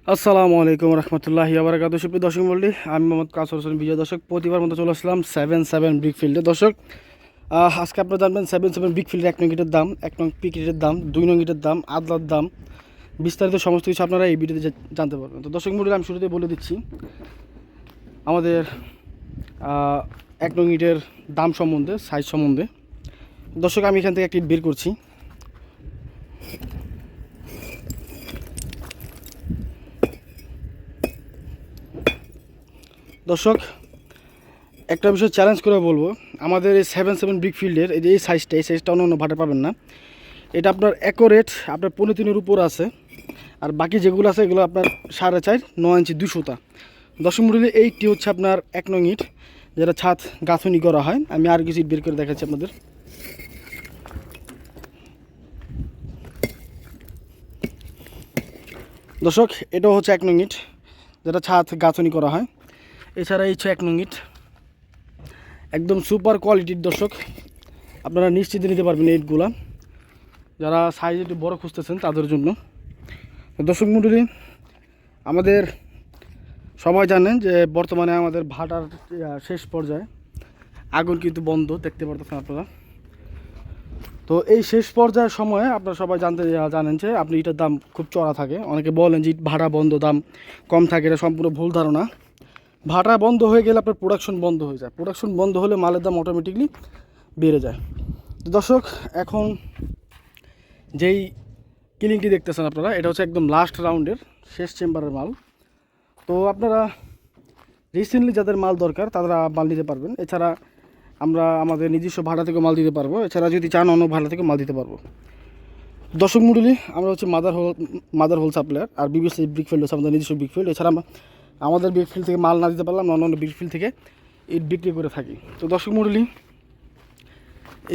আসসালামু আলাইকুম রহমতুল্লাহি আবরাকাতুহু। সুপ্রিয় দর্শক মণ্ডলী, আমি মোহাম্মদ কাসর হোসেন বিজয়। দর্শক, প্রতিবার মতো চলে আসলাম 77 ব্রিক ফিল্ডে। দর্শক, আজকে আপনারা জানবেন 77 ব্রিক ফিল্ডের 1 নং ইটের দাম, 1 নং পিক ইটের দাম, 2 নং ইটের দাম, আদলার দাম, বিস্তারিত সমস্ত কিছু আপনারা এই ভিডিওতে জানতে পারবেন। তো দর্শক মণ্ডলী, আমি শুরুতে বলে দিচ্ছি আমাদের 1 নং ইটের দাম সম্বন্ধে, সাইজ সম্বন্ধে। দর্শক, আমি এখান থেকে একটি ইট বের করছি। দর্শক, একটা বিষয় চ্যালেঞ্জ করে বলবো, আমাদের এই 77 ব্রিক ফিল্ডের এই সাইজটা অন্য ভাটে পাবেন না। এটা আপনার অ্যাকোরেট আপনার 15-3-এর উপর আছে, আর বাকি যেগুলো আছে এগুলো আপনার 4.5, 9 ইঞ্চি 2 সুতা। দশম মডেলে এইটি হচ্ছে আপনার 1 নং ইট, যেটা ছাদ গাঁথনি করা হয়। আমি আর কিছু ইট বের করে দেখাচ্ছি আপনাদের। দর্শক, এটাও হচ্ছে 1 নং ইট, যেটা ছাদ গাঁথনি করা হয়। এছাড়া এই হচ্ছে 1 নং ইট, একদম সুপার কোয়ালিটির। দর্শক, আপনারা নিশ্চিন্তে নিতে পারবেন এই ইটগুলা, যারা সাইজ একটু বড় খুঁজতেছেন তাদের জন্য। দর্শক মণ্ডলী, আমাদের সবাই জানেন যে বর্তমানে আমাদের ভাটার শেষ পর্যায়ে, আগুন কিন্তু বন্ধ, দেখতে পারতেছেন আপনারা। তো এই শেষ পর্যায়ের সময়ে আপনারা সবাই জানেন যে আপনি ইটার দাম খুব চড়া থাকে। অনেকে বলেন যে ইট ভাটা বন্ধ, দাম কম থাকে। এটা সম্পূর্ণ ভুল ধারণা। ভাটা বন্ধ হয়ে গেলে আপনার প্রোডাকশন বন্ধ হয়ে যায়। প্রোডাকশন বন্ধ হলে মালের দাম অটোমেটিকলি বেড়ে যায়। তো দর্শক, এখন যেই কিলিংটি দেখতেছেন আপনারা, এটা হচ্ছে একদম লাস্ট রাউন্ডের শেষ চেম্বারের মাল। তো আপনারা রিসেন্টলি যাদের মাল দরকার তারা মাল নিতে পারবেন। এছাড়া আমরা আমাদের নিজস্ব ভাড়া থেকে মাল দিতে পারবো। এছাড়া যদি চান অন্য ভাড়া থেকে মাল দিতে পারবো। দর্শক মণ্ডলী, আমরা হচ্ছে মাদার হোল সাপ্লায়ার, আর বিবিসি ব্রিক ফিল্ড হচ্ছে আমাদের নিজস্ব ব্রিক ফিল্ড। এছাড়া আমাদের ব্রিক ফিল্ড থেকে মাল না দিতে পারলাম, অন্য ব্রিক ফিল্ড থেকে ইট বিক্রি করে থাকি। তো দর্শক মণ্ডলী,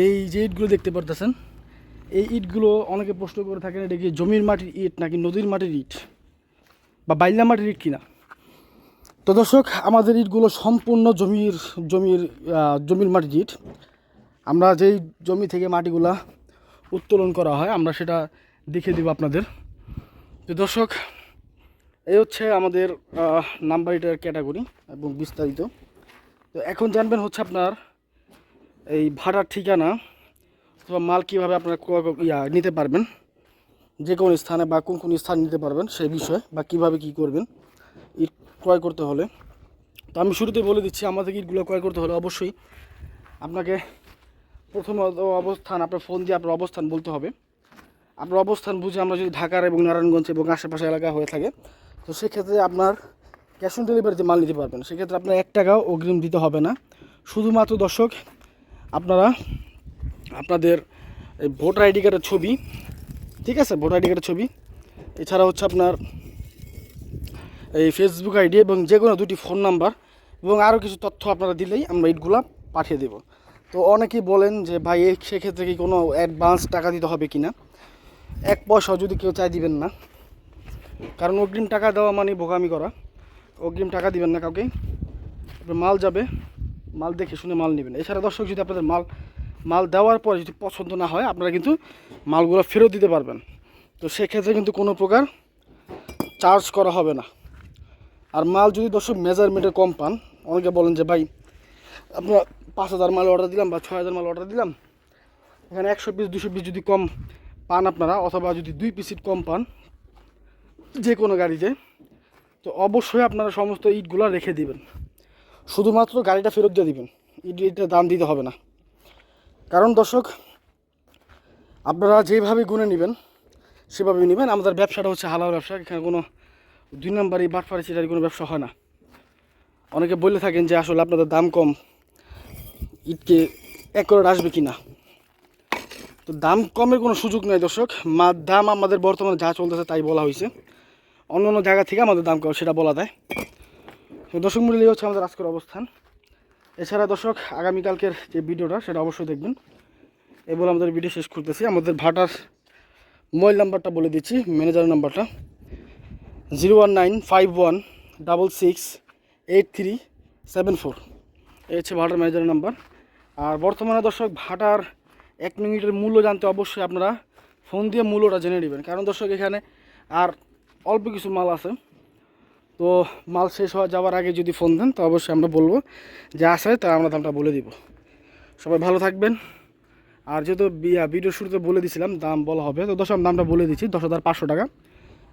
এই যে ইটগুলো দেখতে পারতেছেন, এই ইটগুলো অনেকে প্রশ্ন করে থাকেন এটা কি জমির মাটির ইট নাকি নদীর মাটির ইট বা বাইলা মাটির ইট কিনা। তো দর্শক, আমাদের ইটগুলো সম্পূর্ণ জমির মাটির ইট। আমরা যেই জমি থেকে মাটিগুলা উত্তোলন করা হয় আমরা সেটা দেখিয়ে দেব আপনাদের। তো দর্শক, এই হচ্ছে আমাদের নাম্বার ইটের ক্যাটাগরি এবং বিস্তারিত। তো এখন জানবেন হচ্ছে আপনার এই ভাড়ার ঠিকানা অথবা মাল কীভাবে আপনারা নিতে পারবেন, যে কোনো স্থানে বা কোন কোন স্থানে নিতে পারবেন সেই বিষয়ে, বা কীভাবে কী করবেন ইট ক্রয় করতে হলে। তো আমি শুরুতে বলে দিচ্ছি, আমাদের ইটগুলো ক্রয় করতে হলে অবশ্যই আপনাকে প্রথমত অবস্থান, আপনার ফোন দিয়ে আপনার অবস্থান বলতে হবে। আপনার অবস্থান বুঝে আমরা যদি ঢাকার এবং নারায়ণগঞ্জ এবং আশেপাশে এলাকা হয়ে থাকে, তো সেক্ষেত্রে আপনার ক্যাশ অন ডেলিভারিতে মাল নিতে পারবেন। সেক্ষেত্রে আপনার 1 টাকাও অগ্রিম দিতে হবে না। শুধুমাত্র দর্শক, আপনারা আপনাদের এই ভোটার আইডি কার্ডের ছবি, ঠিক আছে, ভোটার আইডি কার্ডের ছবি, এছাড়া হচ্ছে আপনার এই ফেসবুক আইডি এবং যে কোনো 2টি ফোন নাম্বার এবং আরও কিছু তথ্য আপনারা দিলেই আমরা ইটগুলা পাঠিয়ে দেব। তো অনেকেই বলেন যে ভাই সেক্ষেত্রে কি কোনো অ্যাডভান্স টাকা দিতে হবে কি না। 1 পয়সাও যদি কেউ চাই দিবেন না, কারণ অগ্রিম টাকা দেওয়া মানে বোকামি করা। অগ্রিম টাকা দিবেন না কাউকে। মাল যাবে, মাল দেখে শুনে মাল নেবেন। এছাড়া দর্শক, যদি আপনাদের মাল দেওয়ার পরে যদি পছন্দ না হয়, আপনারা কিন্তু মালগুলো ফেরত দিতে পারবেন। তো সেক্ষেত্রে কিন্তু কোনো প্রকার চার্জ করা হবে না। আর মাল যদি দর্শক মেজারমেন্টে কম পান, অনেকে বলেন যে ভাই আপনার 5,000 মাল অর্ডার দিলাম বা 6,000 মাল অর্ডার দিলাম, এখানে 100 পিস 200 পিস যদি কম পান আপনারা, অথবা যদি 2 পিস ইট কম পান যে কোনো গাড়িতে, তো অবশ্যই আপনারা সমস্ত ইটগুলো রেখে দিবেন। শুধুমাত্র গাড়িটা ফেরত দিয়ে দিবেন, ইটের দাম দিতে হবে না। কারণ দর্শক, আপনারা যেভাবে গুনে নেবেন সেভাবেই নেবেন। আমাদের ব্যবসাটা হচ্ছে হালাল ব্যবসা। এখানে কোনো 2 নাম্বারই বাটপাড়ি চিটারি কোনো ব্যবসা হয় না। অনেকে বলে থাকেন যে আসলে আপনাদের দাম কম, ইটকে অ্যাকুরেট আসবে কি না। তো দাম কমের কোনো সুযোগ নেই দর্শক। দাম আমাদের বর্তমানে যা চলতেছে তাই বলা হয়েছে। অন্য অন্য জায়গা থেকে আমাদের দাম কম সেটা বলা দেয়। তো দর্শক মূল্য হচ্ছে আমাদের আজকের অবস্থান। এছাড়া দর্শক, আগামীকালকের যে ভিডিওটা সেটা অবশ্যই দেখবেন। এবার আমাদের ভিডিও শেষ করতেছি। আমাদের ভাটার মোবাইল নাম্বারটা বলে দিচ্ছি, ম্যানেজারের নাম্বারটা 01951668374। এই হচ্ছে ভাটার ম্যানেজারের নাম্বার। আর বর্তমানে দর্শক, ভাটার 1 নং ইটের মূল্য জানতে অবশ্যই আপনারা ফোন দিয়ে মূল্যটা জেনে নেবেন। কারণ দর্শক, এখানে আর অল্প কিছু মাল আছে, তো মাল শেষ হওয়া যাওয়ার আগে যদি ফোন দেন তো অবশ্যই আমরা বলবো যে আছে, তা আমরা দামটা বলে দিব। সবাই ভালো থাকবেন। আর যেহেতু ভিডিও শুরুতে বলে দিয়েছিলাম দাম বলা হবে, তো দর্শক দামটা বলে দিচ্ছি, 10,500 টাকা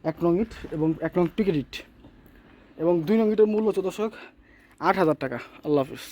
1 নং ইট এবং 1 নং পিকেট ইট, এবং 2 নং ইটের মূল্য হচ্ছে দর্শক 8,000 টাকা। আল্লাহ হাফিজ।